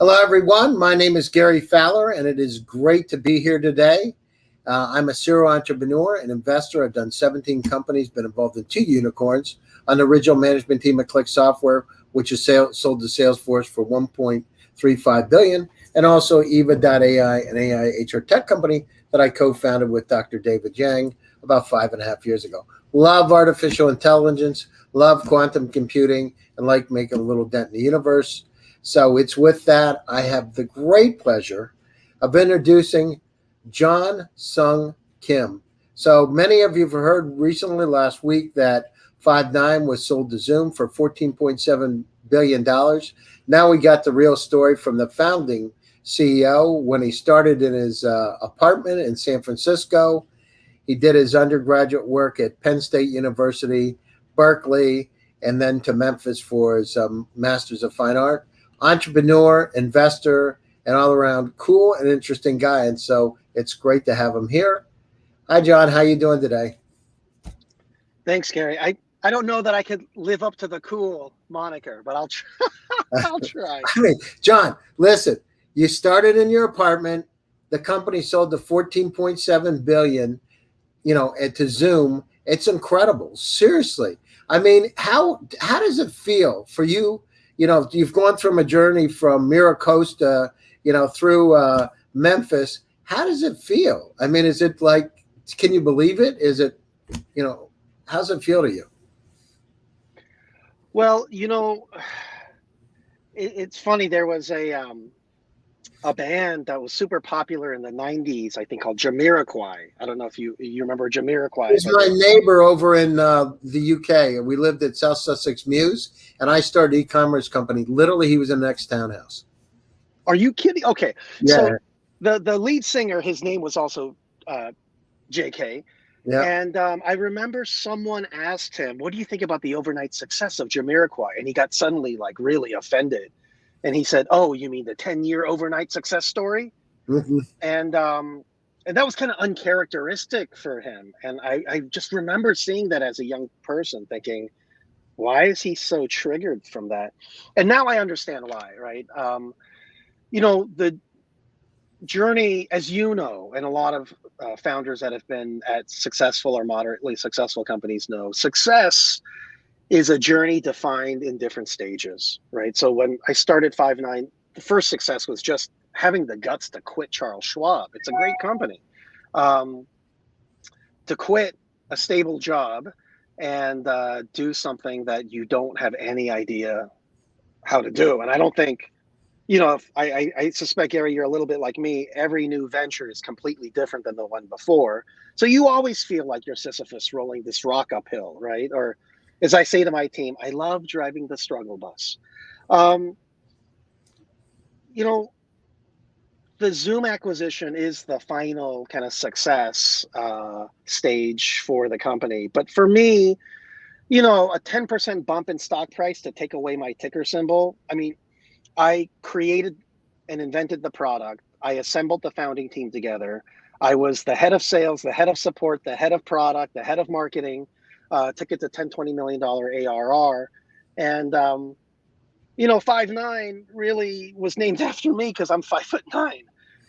Hello, everyone. My name is Gary Fowler, and it is great to be here today. I'm a serial entrepreneur and investor. I've done 17 companies, been involved in 2 unicorns on the original management team at Click Software, which is sold to Salesforce for $1.35 billion, and also Eva.ai, an AI HR tech company that I co-founded with Dr. David Yang about 5.5 years ago. Love artificial intelligence, love quantum computing, and like making a little dent in the universe. So it's with that, I have the great pleasure of introducing John Sung Kim. So many of you have heard recently last week that Five9 was sold to Zoom for $14.7 billion. Now we got the real story from the founding CEO when he started in his apartment in San Francisco. He did his undergraduate work at Penn State University, Berkeley, and then to Memphis for his Masters of Fine Art. Entrepreneur, investor, and all around cool and interesting guy. And so it's great to have him here. Hi, John. How you doing today? Thanks, Gary. I don't know that I could live up to the cool moniker, but I'll try. I'll try. I mean, John, listen, you started in your apartment. The company sold to $14.7 billion, to Zoom. It's incredible. Seriously. I mean, how does it feel for you? You've gone from a journey from Miracosta, through Memphis. How does it feel? I mean, is it like, can you believe it? Is it, how does it feel to you? Well, it's funny. There was a band that was super popular in the 90s, I think, called Jamiroquai. I don't know if you remember Jamiroquai. He's my neighbor over in the UK. We lived at South Sussex Mews, and I started an e-commerce company. Literally, he was in the next townhouse. Are you kidding? Okay. Yeah. So the lead singer, his name was also JK. Yeah. And I remember someone asked him, what do you think about the overnight success of Jamiroquai? And he got suddenly really offended. And he said, oh, you mean the 10-year overnight success story? Mm-hmm. And that was kind of uncharacteristic for him. And I just remember seeing that as a young person thinking, why is he so triggered from that? And now I understand why, right? The journey, as you know, and a lot of founders that have been at successful or moderately successful companies know, success is a journey defined in different stages, right? So when I started Five9, the first success was just having the guts to quit Charles Schwab. It's a great company. To quit a stable job and do something that you don't have any idea how to do. And I don't think, if I suspect, Gary, you're a little bit like me. Every new venture is completely different than the one before. So you always feel like you're Sisyphus rolling this rock uphill, right? Or as I say to my team, I love driving the struggle bus. The Zoom acquisition is the final kind of success stage for the company. But for me, a 10% bump in stock price to take away my ticker symbol. I mean, I created and invented the product. I assembled the founding team together. I was the head of sales, the head of support, the head of product, the head of marketing. Took it to $10-20 million ARR. And, Five9 really was named after me because I'm 5'9".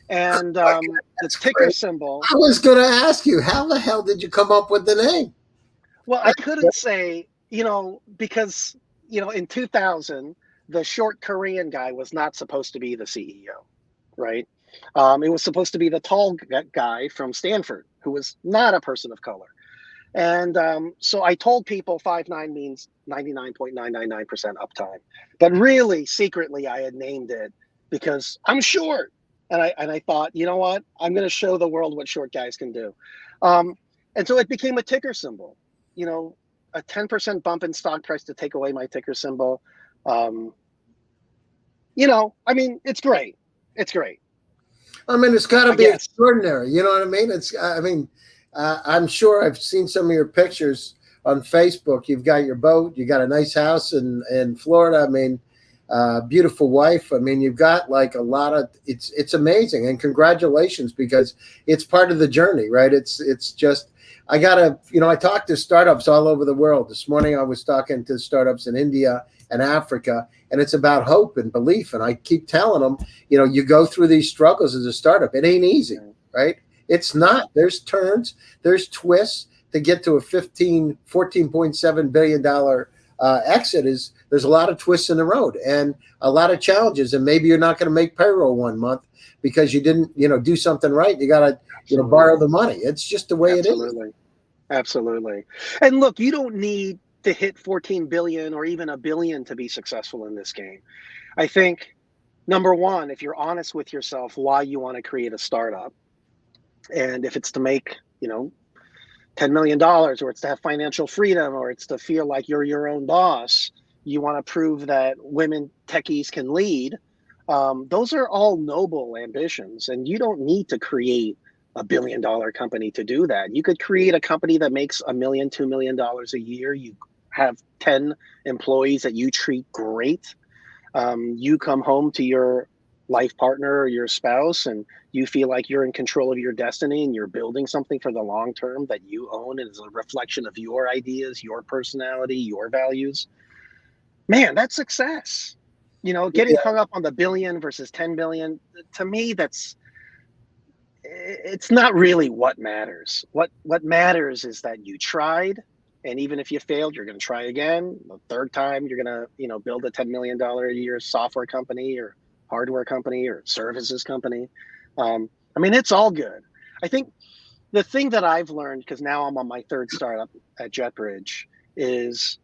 And the ticker symbol. I was going to ask you, how the hell did you come up with the name? Well, I couldn't say, because, in 2000, the short Korean guy was not supposed to be the CEO, right? It was supposed to be the tall guy from Stanford, who was not a person of color. And so I told people Five9 means 99.999% uptime. But really, secretly, I had named it because I'm short. And I thought, you know what? I'm going to show the world what short guys can do. And so it became a ticker symbol, a 10% bump in stock price to take away my ticker symbol. It's great. It's great. I mean, it's got to be extraordinary. You know what I mean? I'm sure I've seen some of your pictures on Facebook. You've got your boat. You got a nice house in Florida. I mean, beautiful wife. I mean, you've got like a lot of. It's amazing, and congratulations, because it's part of the journey, right? It's just. I talk to startups all over the world. This morning I was talking to startups in India and Africa. And it's about hope and belief. And I keep telling them, you go through these struggles as a startup. It ain't easy, right? It's not. There's turns, there's twists to get to a $14.7 billion exit. There's a lot of twists in the road and a lot of challenges. And maybe you're not going to make payroll one month because you didn't, do something right. You got to, borrow the money. It's just the way it is. Absolutely. And look, you don't need to hit 14 billion or even $1 billion to be successful in this game. I think, number one, if you're honest with yourself, why you want to create a startup, and if it's to make, $10 million, or it's to have financial freedom, or it's to feel like you're your own boss, you want to prove that women techies can lead. Those are all noble ambitions, and you don't need to create $1 billion company to do that. You could create a company that makes $1 million, $2 million a year. You have 10 employees that you treat great. You come home to your life partner or your spouse and you feel like you're in control of your destiny and you're building something for the long term that you own and is a reflection of your ideas, your personality, your values. Man, that's success. Getting hung up on the billion versus 10 billion, to me, it's not really what matters. What matters is that you tried, and even if you failed, you're going to try again. The third time, you're going to, build a $10 million a year software company or hardware company or services company. It's all good. I think the thing that I've learned, because now I'm on my third startup at JetBridge, is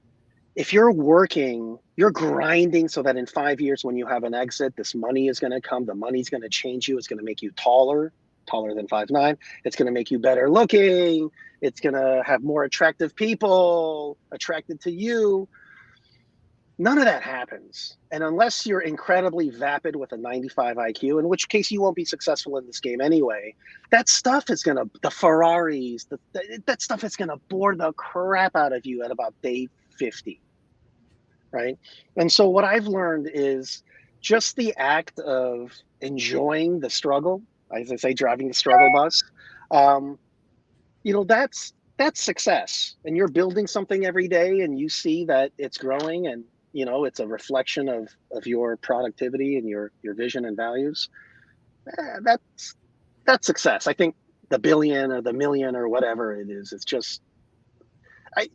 if you're working, you're grinding so that in 5 years, when you have an exit, this money is going to come. The money's going to change you. It's going to make you taller than 5'9". It's going to make you better looking. It's going to have more attractive people attracted to you. None of that happens. And unless you're incredibly vapid with a 95 IQ, in which case you won't be successful in this game anyway, that stuff is going to, the Ferraris, that stuff is going to bore the crap out of you at about day 50, right? And so what I've learned is just the act of enjoying the struggle, as I say, driving the struggle bus, that's success. And you're building something every day and you see that it's growing and, it's a reflection of your productivity and your vision and values. That's success. I think the billion or the million or whatever it is, it's just, I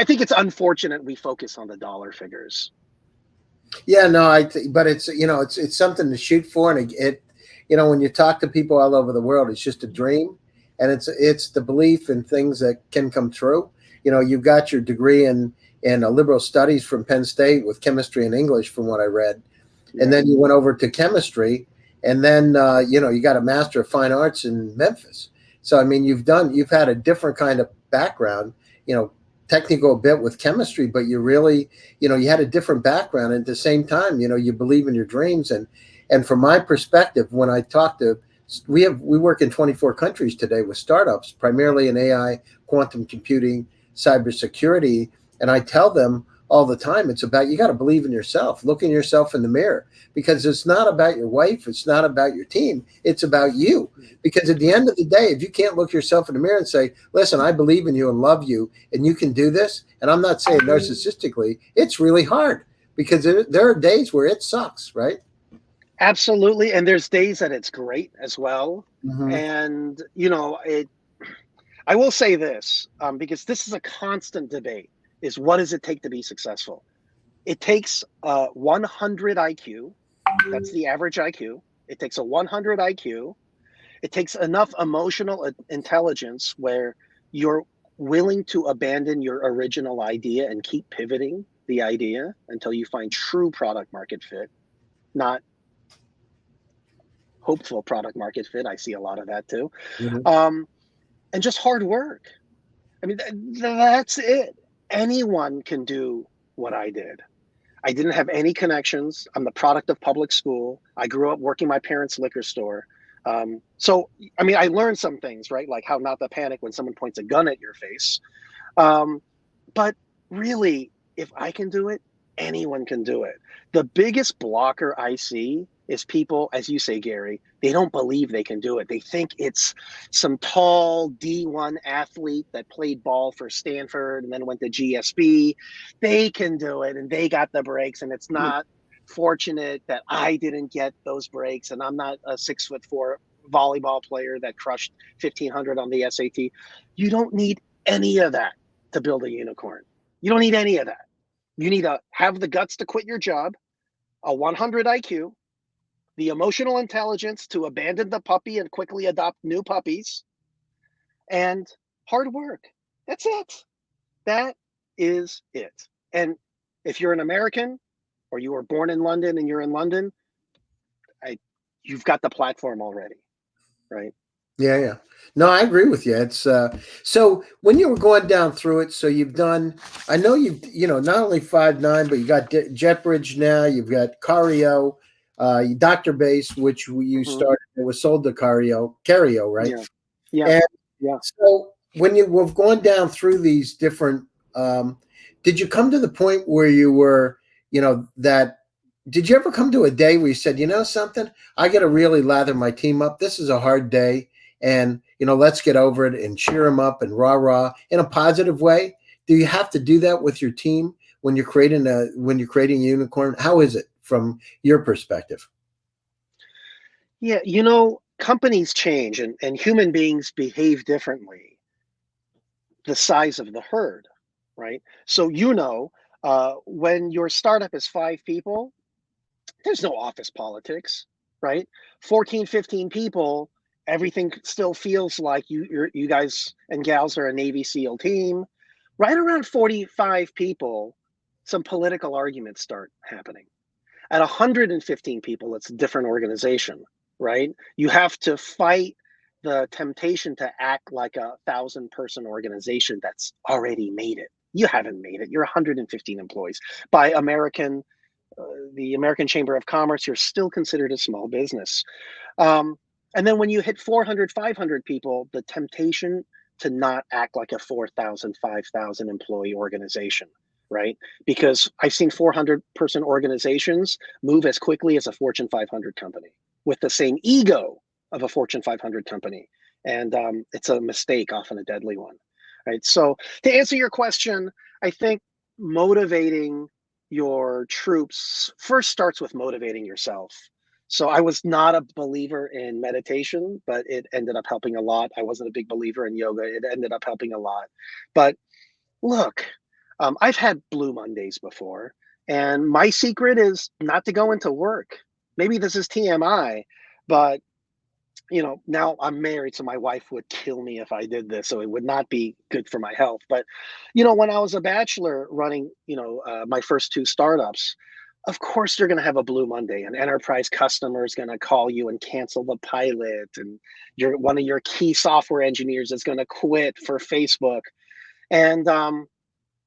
think it's unfortunate we focus on the dollar figures. Yeah, no, but it's, it's something to shoot for. And when you talk to people all over the world, it's just a dream. And it's the belief in things that can come true. You've got your degree in liberal studies from Penn State with chemistry and English, from what I read. Yeah. And then you went over to chemistry, and then, you got a Master of Fine Arts in Memphis. So, you've had a different kind of background, technical a bit with chemistry, but you really, you had a different background. And at the same time, you believe in your dreams. And from my perspective, when I talk to, we work in 24 countries today with startups, primarily in AI, quantum computing, cybersecurity. And I tell them all the time, it's about, you got to believe in yourself, look in yourself in the mirror, because it's not about your wife. It's not about your team. It's about you. Because at the end of the day, if you can't look yourself in the mirror and say, listen, I believe in you and love you, and you can do this. And I'm not saying narcissistically, it's really hard because there are days where it sucks, right? Absolutely. And there's days that it's great as well. Mm-hmm. And, I will say this, because this is a constant debate, is what does it take to be successful? It takes 100 IQ. That's the average IQ. It takes a 100 IQ. It takes enough emotional intelligence where you're willing to abandon your original idea and keep pivoting the idea until you find true product market fit, not hopeful product market fit. I see a lot of that too. Mm-hmm. And just hard work. That's it. Anyone can do what I did. I didn't have any connections. I'm the product of public school. I grew up working my parents' liquor store. So I learned some things, right? Like how not to panic when someone points a gun at your face. But really, if I can do it, anyone can do it. The biggest blocker I see is people, as you say, Gary, they don't believe they can do it. They think it's some tall D1 athlete that played ball for Stanford and then went to GSB. They can do it and they got the breaks, and it's not fortunate that I didn't get those breaks, and I'm not a 6'4" volleyball player that crushed 1,500 on the SAT. You don't need any of that to build a unicorn. You don't need any of that. You need to have the guts to quit your job, a 100 IQ, the emotional intelligence to abandon the puppy and quickly adopt new puppies, and hard work. That's it. That is it. And if you're an American or you were born in London and you're in London, you've got the platform already, right? Yeah, yeah. No, I agree with you. It's so when you were going down through it, so you've done, I know not only 5.9, but you got JetBridge now, you've got Cario, Dr. Base, which you started, it was sold to Cario, right? Yeah. Yeah. And yeah. so when you were going down through these different, did you come to the point where you were, did you ever come to a day where you said, something, I got to really lather my team up. This is a hard day. And, let's get over it and cheer them up and rah in a positive way. Do you have to do that with your team when you're creating a unicorn? How is it from your perspective? Yeah. Companies change and human beings behave differently. The size of the herd, right? So, when your startup is 5 people, there's no office politics, right? 14, 15 people, everything still feels like you guys and gals are a Navy SEAL team. Right around 45 people, some political arguments start happening. At 115 people, it's a different organization, right? You have to fight the temptation to act like a 1,000-person organization that's already made it. You haven't made it. You're 115 employees. By the American Chamber of Commerce, you're still considered a small business. And then when you hit 400, 500 people, the temptation to not act like a 4,000, 5,000 employee organization, right? Because I've seen 400-person organizations move as quickly as a Fortune 500 company with the same ego of a Fortune 500 company. And it's a mistake, often a deadly one, right? So to answer your question, I think motivating your troops first starts with motivating yourself. So I was not a believer in meditation, but it ended up helping a lot. I wasn't a big believer in yoga. It ended up helping a lot. But look, I've had Blue Mondays before, and my secret is not to go into work. Maybe this is TMI, but now I'm married, so my wife would kill me if I did this. So it would not be good for my health. But, when I was a bachelor running, my first 2 startups, of course you're going to have a Blue Monday. An enterprise customer is going to call you and cancel the pilot. And one of your key software engineers is going to quit for Facebook. And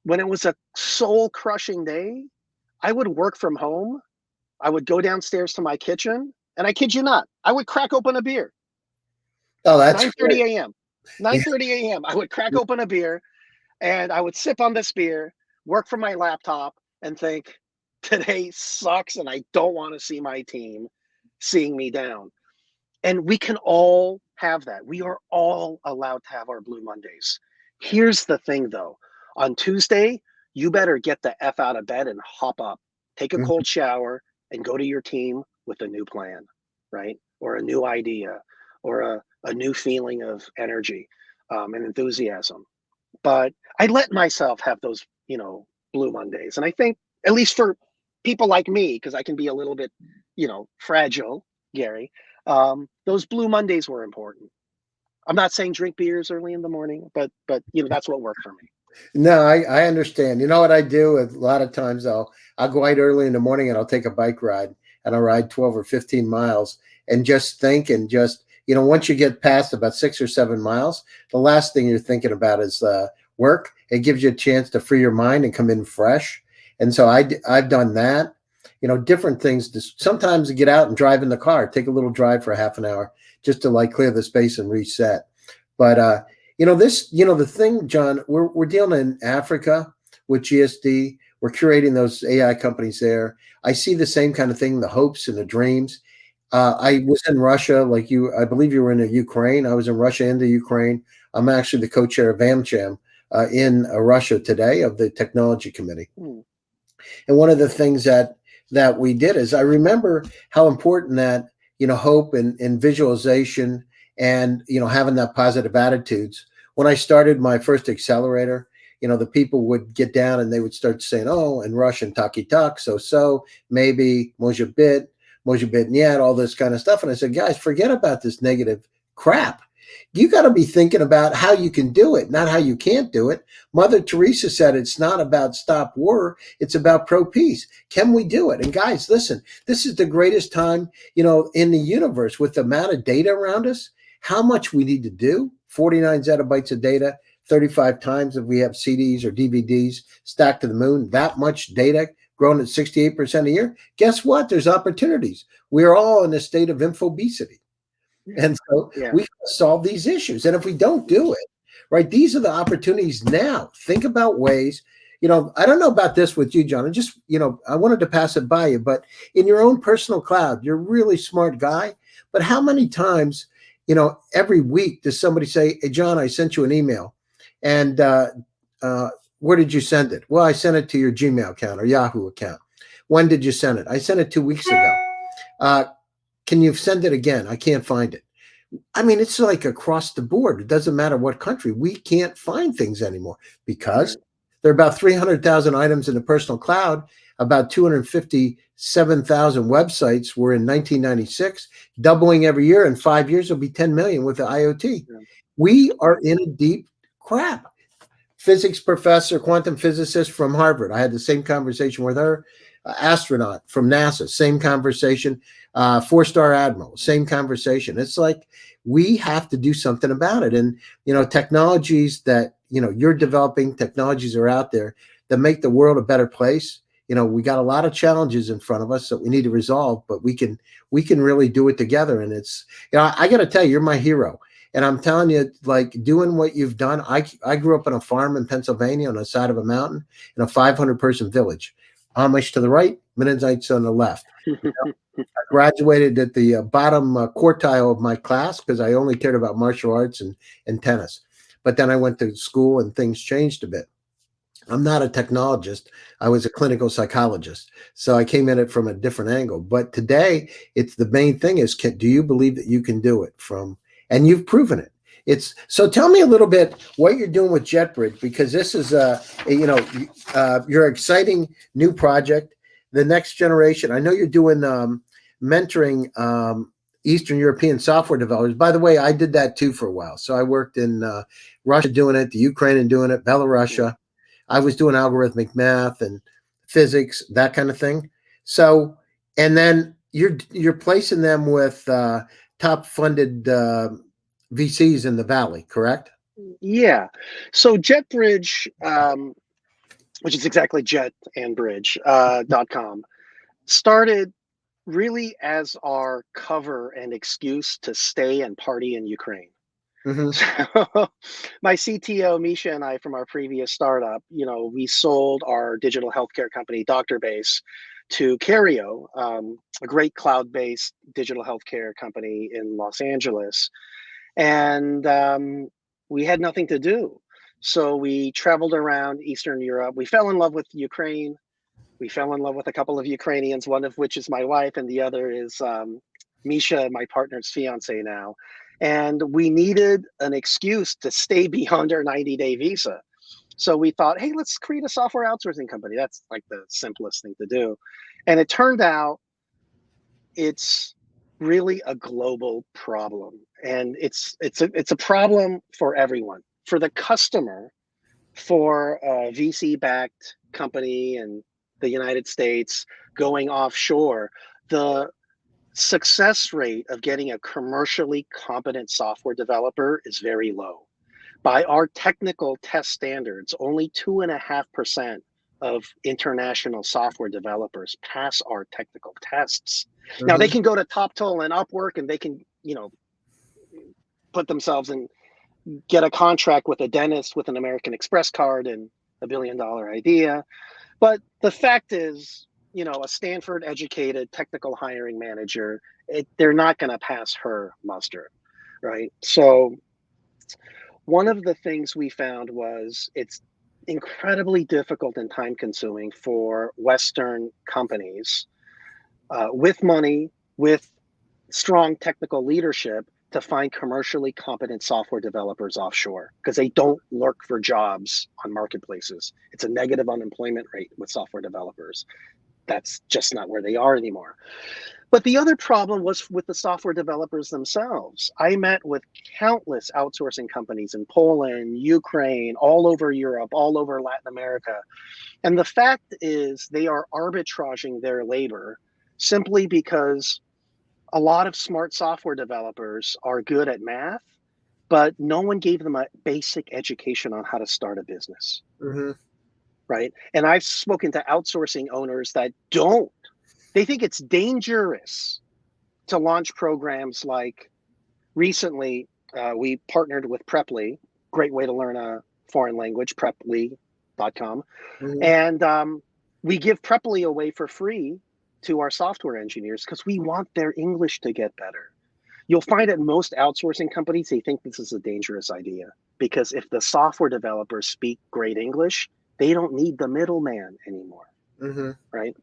when it was a soul crushing day, I would work from home. I would go downstairs to my kitchen. And I kid you not, I would crack open a beer. Oh, that's 9:30 a.m. 9:30 a.m. I would crack open a beer and I would sip on this beer, work from my laptop, and think, today sucks and I don't want to see my team seeing me down. And we can all have that. We are all allowed to have our Blue Mondays. Here's the thing, though. On Tuesday, you better get the F out of bed and hop up, take a cold shower, and go to your team with a new plan, right? Or a new idea, or a new feeling of energy and enthusiasm. But I let myself have those, Blue Mondays. And I think, at least for people like me, because I can be a little bit, fragile, Gary, those Blue Mondays were important. I'm not saying drink beers early in the morning, but that's what worked for me. No, I understand. You know what I do? A lot of times I'll go out early in the morning and I'll take a bike ride and I'll ride 12 or 15 miles and just think and just, once you get past about 6 or 7 miles, the last thing you're thinking about is work. It gives you a chance to free your mind and come in fresh. And so I've done that, different things to sometimes get out and drive in the car, take a little drive for half an hour just to clear the space and reset. But, the thing, John, we're dealing in Africa with GSD. We're curating those AI companies there. I see the same kind of thing, the hopes and the dreams. I was in Russia, like you. I believe you were in the Ukraine. I was in Russia and the Ukraine. I'm actually the co-chair of AmCham in Russia today of the technology committee. Hmm. And one of the things that we did is I remember how important that hope and visualization and having that positive attitudes. When I started my first accelerator, the people would get down and they would start saying, "Oh, in Russian, taki tak, so maybe может быть нет," all this kind of stuff. And I said, guys, forget about this negative crap. You got to be thinking about how you can do it, not how you can't do it. Mother Teresa said it's not about stop war, it's about pro peace. Can we do it? And guys, listen, this is the greatest time, in the universe with the amount of data around us, how much we need to do. 49 zettabytes of data, 35 times if we have CDs or DVDs stacked to the moon, that much data growing at 68% a year. Guess what? There's opportunities. We're all in a state of infobesity. And so Yeah. we solve these issues. And if we don't do it, right, these are the opportunities now. Think about ways, I don't know about this with you, John. And just, I wanted to pass it by you, but in your own personal cloud, you're a really smart guy. But how many times, every week does somebody say, "Hey, John, I sent you an email. And where did you send it?" "Well, I sent it to your Gmail account or Yahoo account." "When did you send it?" "I sent it 2 weeks ago." "Can you send it again? I can't find it." I mean, it's like across the board. It doesn't matter what country. We can't find things anymore because Right. there are about 300,000 items in the personal cloud. About 257,000 websites were in 1996, doubling every year. In 5 years, it'll be 10 million with the IoT. Yeah. We are in a deep crap. Physics professor, quantum physicist from Harvard. I had the same conversation with her. Astronaut from NASA, same conversation. Four-star admiral, same conversation. It's like we have to do something about it. And technologies that you're developing, technologies are out there that make the world a better place. We got a lot of challenges in front of us that we need to resolve, but we can really do it together. And it's I got to tell you, you're my hero. And I'm telling you, like doing what you've done. I grew up on a farm in Pennsylvania on the side of a mountain in a 500-person village. Amish to the right, Mennonites on the left. I graduated at the bottom quartile of my class because I only cared about martial arts and tennis. But then I went to school and things changed a bit. I'm not a technologist. I was a clinical psychologist. So I came at it from a different angle. But today, it's the main thing is, do you believe that you can do it and you've proven it. So tell me a little bit what you're doing with JetBridge, because this is your exciting new project, the next generation. I know you're doing mentoring Eastern European software developers. By the way, I did that too for a while. So I worked in Russia doing it, the Ukraine and doing it, Belarus. I was doing algorithmic math and physics, that kind of thing. So, and then you're placing them with top funded VCs in the Valley, correct? Yeah. So JetBridge, which is exactly jet and bridge.com, started really as our cover and excuse to stay and party in Ukraine. Mm-hmm. So my CTO, Misha, and I from our previous startup, we sold our digital healthcare company, DoctorBase, to Cario, a great cloud-based digital healthcare company in Los Angeles. And we had nothing to do. So we traveled around Eastern Europe. We fell in love with Ukraine. We fell in love with a couple of Ukrainians, one of which is my wife, and the other is Misha, my partner's fiance now. And we needed an excuse to stay beyond our 90-day visa. So we thought, hey, let's create a software outsourcing company. That's like the simplest thing to do. And it turned out it's really a global problem. And it's a problem for everyone, for the customer, for a VC-backed company in the United States going offshore. The success rate of getting a commercially competent software developer is very low. By our technical test standards, only 2.5% of international software developers pass our technical tests. Mm-hmm. Now they can go to TopTool and Upwork and they can, put themselves in, get a contract with a dentist with an American Express card and $1 billion idea. But the fact is, a Stanford educated technical hiring manager, they're not going to pass her muster, right? So one of the things we found was it's incredibly difficult and time consuming for Western companies with money, with strong technical leadership to find commercially competent software developers offshore because they don't lurk for jobs on marketplaces. It's a negative unemployment rate with software developers. That's just not where they are anymore. But the other problem was with the software developers themselves. I met with countless outsourcing companies in Poland, Ukraine, all over Europe, all over Latin America. And the fact is, they are arbitraging their labor simply because a lot of smart software developers are good at math, but no one gave them a basic education on how to start a business. Mm-hmm. Right. And I've spoken to outsourcing owners that don't. They think it's dangerous to launch programs like recently we partnered with Preply, great way to learn a foreign language, preply.com. Mm-hmm. And we give Preply away for free to our software engineers because we want their English to get better. You'll find at most outsourcing companies, they think this is a dangerous idea because if the software developers speak great English, they don't need the middleman anymore, Mm-hmm. right?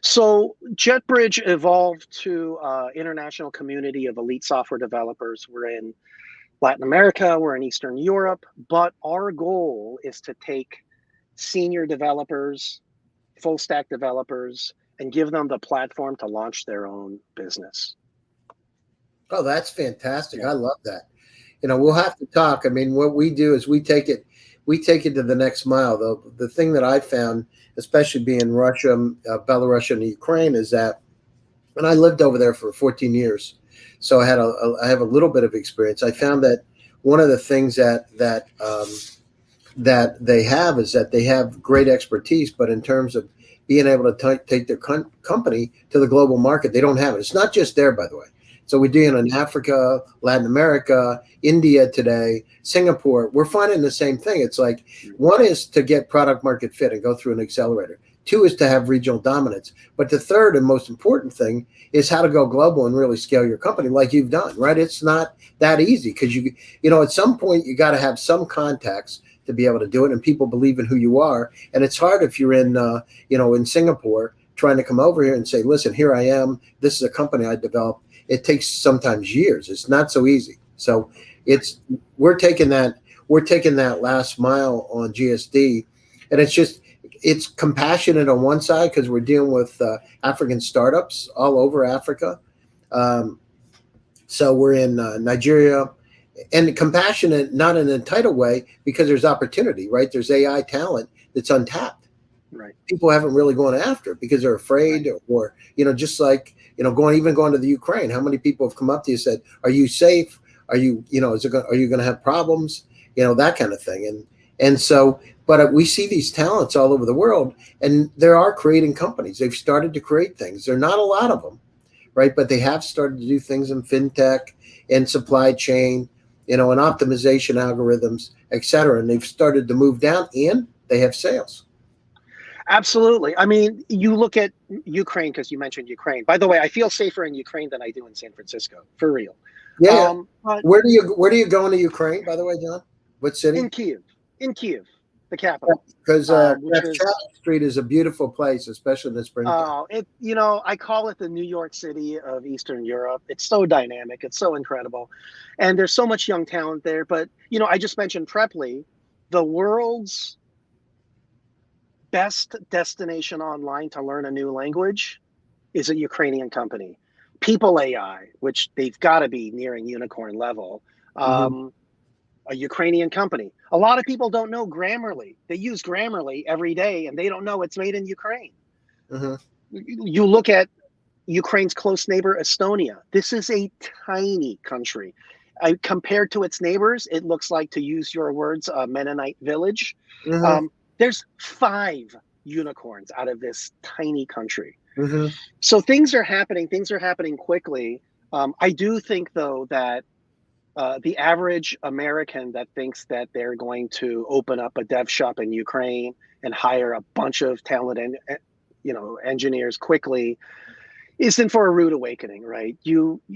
So JetBridge evolved to international community of elite software developers. We're in Latin America, we're in Eastern Europe, but our goal is to take senior developers, full stack developers, and give them the platform to launch their own business. Oh, that's fantastic. Yeah. I love that. We'll have to talk. I mean, what we do is we take it to the next mile. The thing that I found, especially being Russia, Belarus, and Ukraine, is that, and I lived over there for 14 years, so I have a little bit of experience. I found that one of the things that they have is that they have great expertise, but in terms of being able to take their company to the global market, they don't have it. It's not just there, by the way. So we're doing in Africa, Latin America, India today, Singapore. We're finding the same thing. It's like one is to get product market fit and go through an accelerator. Two is to have regional dominance. But the third and most important thing is how to go global and really scale your company like you've done, right? It's not that easy because at some point you got to have some contacts to be able to do it, and people believe in who you are. And it's hard if you're in Singapore trying to come over here and say, listen, here I am. This is a company I developed. It takes sometimes years. It's not so easy. So we're taking that last mile on GSD, and it's compassionate on one side because we're dealing with African startups all over Africa. So we're in Nigeria, and compassionate, not in an entitled way, because there's opportunity, right? There's AI talent that's untapped. Right. People haven't really gone after it because they're afraid, right. Or just like going to the Ukraine. How many people have come up to you and said, "Are you safe? Are you are you going to have problems?" That kind of thing. And so, but we see these talents all over the world, and there are creating companies. They've started to create things. There are not a lot of them, right? But they have started to do things in fintech and supply chain, and optimization algorithms, et cetera. And they've started to move down, and they have sales. Absolutely. I mean, you look at Ukraine because you mentioned Ukraine. By the way, I feel safer in Ukraine than I do in San Francisco, for real. Yeah. Where do you go into Ukraine, by the way, John? What city? In Kiev, the capital. Because Street is a beautiful place, especially in the springtime. I call it the New York City of Eastern Europe. It's so dynamic. It's so incredible. And there's so much young talent there. But, I just mentioned Preply, the world's best destination online to learn a new language is a Ukrainian company. People AI, which they've got to be nearing unicorn level. A Ukrainian company. A lot of people don't know Grammarly. They use Grammarly every day, and they don't know it's made in Ukraine. You look at Ukraine's close neighbor, Estonia. This is a tiny country. Compared to its neighbors, it looks like, to use your words, a Mennonite village. There's 5 unicorns out of this tiny country. So things are happening. Things are happening quickly. I do think, though, that the average American that thinks that they're going to open up a dev shop in Ukraine and hire a bunch of talented engineers quickly, is in for a rude awakening, right?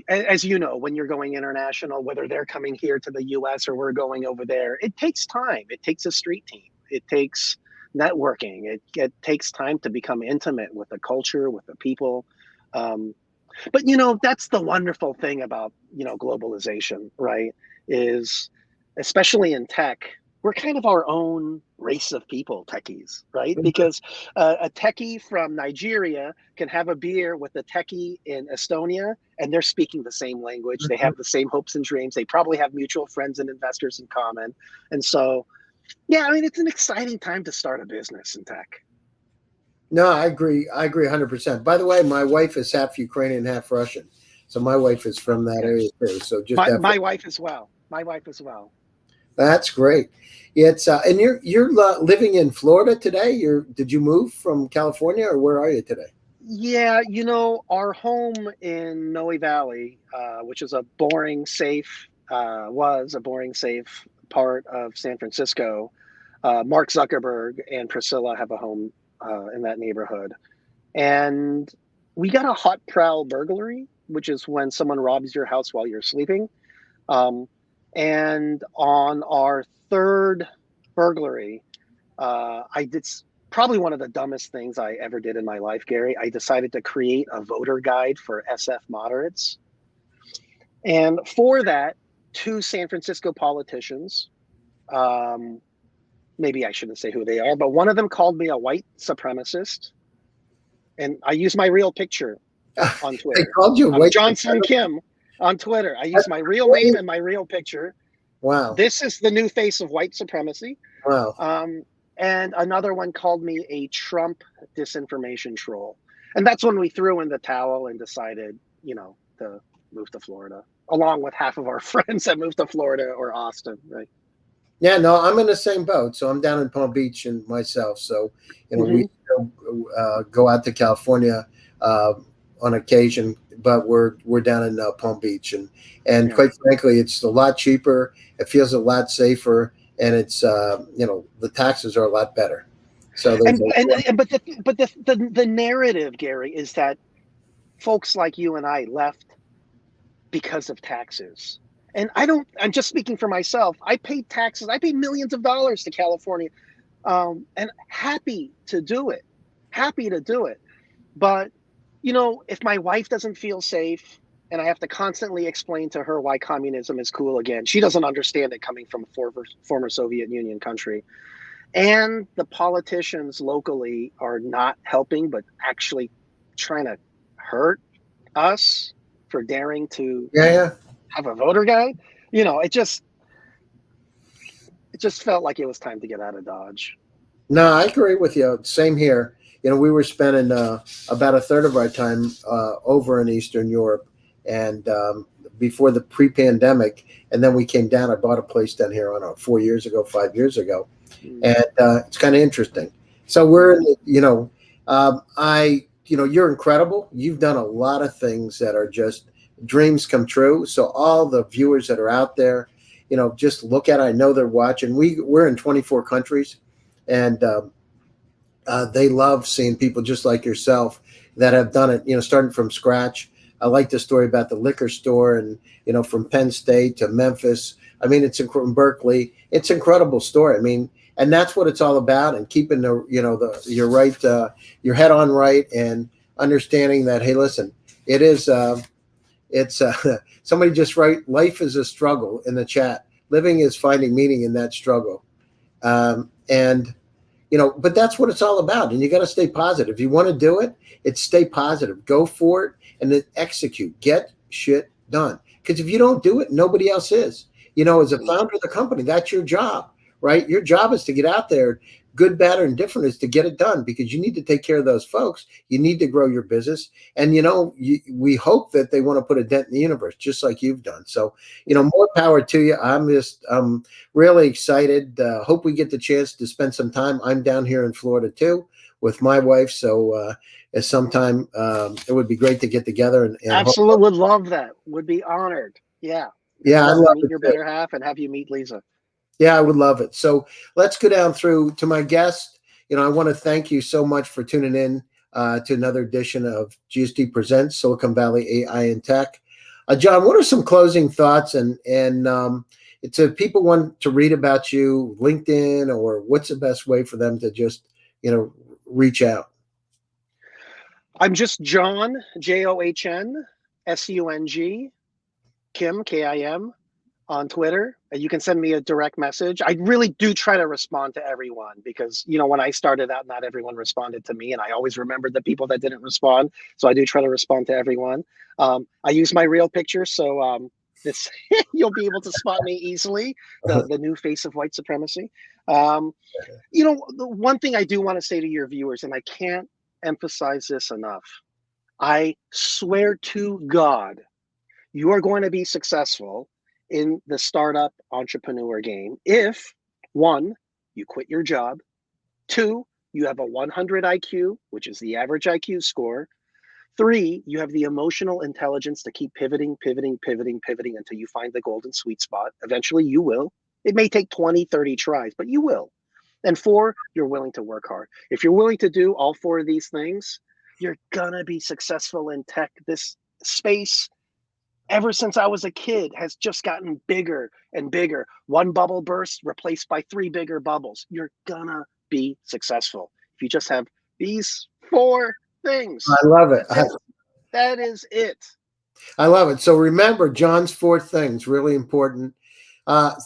As you know, when you're going international, whether they're coming here to the US or we're going over there, it takes time. It takes a street team. It takes networking. It takes time to become intimate with the culture, with the people. But that's the wonderful thing about globalization, right? Is especially in tech, we're kind of our own race of people, techies, right? Because a techie from Nigeria can have a beer with a techie in Estonia, and they're speaking the same language. They have the same hopes and dreams. They probably have mutual friends and investors in common. And so, yeah, I mean, it's an exciting time to start a business in tech. No, I agree. I agree 100%. By the way, my wife is half Ukrainian, half Russian. So my wife is from that area too. So just my wife as well. My wife as well. That's great. It's and you're living in Florida today. Did you move from California, or where are you today? Yeah, our home in Noe Valley, which is was a boring, safe part of San Francisco. Mark Zuckerberg and Priscilla have a home in that neighborhood. And we got a hot prowl burglary, which is when someone robs your house while you're sleeping. And on our third burglary, I did probably one of the dumbest things I ever did in my life, Gary. I decided to create a voter guide for SF moderates. And for that, two San Francisco politicians, maybe I shouldn't say who they are, but one of them called me a white supremacist. And I use my real picture on Twitter. They called you I'm Johnson Kim on Twitter. I use my real name and my real picture. Wow. This is the new face of white supremacy. Wow. And another one called me a Trump disinformation troll. And that's when we threw in the towel and decided, to move to Florida, along with half of our friends that moved to Florida or Austin, right? Yeah, no, I'm in the same boat. So I'm down in Palm Beach and myself. So, we still, go out to California on occasion, but we're down in Palm Beach, and quite frankly, it's a lot cheaper. It feels a lot safer, and it's the taxes are a lot better. So but the narrative, Gary, is that folks like you and I left because of taxes. And I'm just speaking for myself. I paid taxes. I paid millions of dollars to California, and happy to do it. But, if my wife doesn't feel safe and I have to constantly explain to her why communism is cool again, she doesn't understand it coming from a former Soviet Union country. And the politicians locally are not helping, but actually trying to hurt us for daring to have a voter guide. It just felt like it was time to get out of Dodge. No, I agree with you. Same here. We were spending about a third of our time over in Eastern Europe, and before the pre-pandemic, and then we came down. I bought a place down here, 5 years ago, and it's kind of interesting. So we're, you're incredible. You've done a lot of things that are just dreams come true. So all the viewers that are out there, just look at it. I know they're watching. We're in 24 countries, and they love seeing people just like yourself that have done it, starting from scratch. I like the story about the liquor store and, from Penn State to Memphis. I mean, it's in Berkeley. It's an incredible story. I mean, and that's what it's all about, and keeping your head on right, and understanding that, hey, listen, it is, somebody just write, life is a struggle in the chat. Living is finding meaning in that struggle. But that's what it's all about. And you got to stay positive. If you want to do it, it's stay positive, go for it, and then execute, get shit done. Because if you don't do it, nobody else is. As a founder of the company, that's your job, right? Your job is to get out there, good, bad, or indifferent, is to get it done, because you need to take care of those folks. You need to grow your business. And, we hope that they want to put a dent in the universe, just like you've done. So, more power to you. I'm really excited. Hope we get the chance to spend some time. I'm down here in Florida too with my wife. So at some time, it would be great to get together. And absolutely would love that. Would be honored. Yeah. Yeah. I'd love to meet your better half and have you meet Lisa. Yeah, I would love it. So let's go down through to my guest. I want to thank you so much for tuning in. to another edition of GST Presents Silicon Valley AI and Tech. John, what are some closing thoughts? And if people want to read about you, LinkedIn, or what's the best way for them to just, reach out? I'm just John, JOHN, SUNG, Kim, KIM, on Twitter. You can send me a direct message. I really do try to respond to everyone because, when I started out, not everyone responded to me. And I always remembered the people that didn't respond. So I do try to respond to everyone. I use my real picture. So this you'll be able to spot me easily, the new face of white supremacy. The one thing I do want to say to your viewers, and I can't emphasize this enough, I swear to God, you are going to be successful in the startup entrepreneur game if, 1, you quit your job, 2, you have a 100 IQ, which is the average IQ score, 3, you have the emotional intelligence to keep pivoting until you find the golden sweet spot. Eventually you will. It may take 20, 30 tries, but you will. And 4, you're willing to work hard. If you're willing to do all 4 of these things, you're gonna be successful in tech. This space, ever since I was a kid, has just gotten bigger and bigger. One bubble burst replaced by 3 bigger bubbles. You're gonna be successful if you just have these 4 things. I love it. That is it. I love it. So remember, John's 4 things, really important.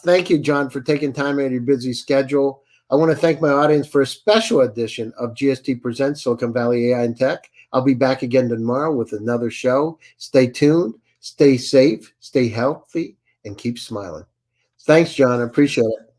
Thank you, John, for taking time out of your busy schedule. I want to thank my audience for a special edition of GST Presents Silicon Valley AI and Tech. I'll be back again tomorrow with another show. Stay tuned. Stay safe, stay healthy, and keep smiling. Thanks, John. I appreciate it.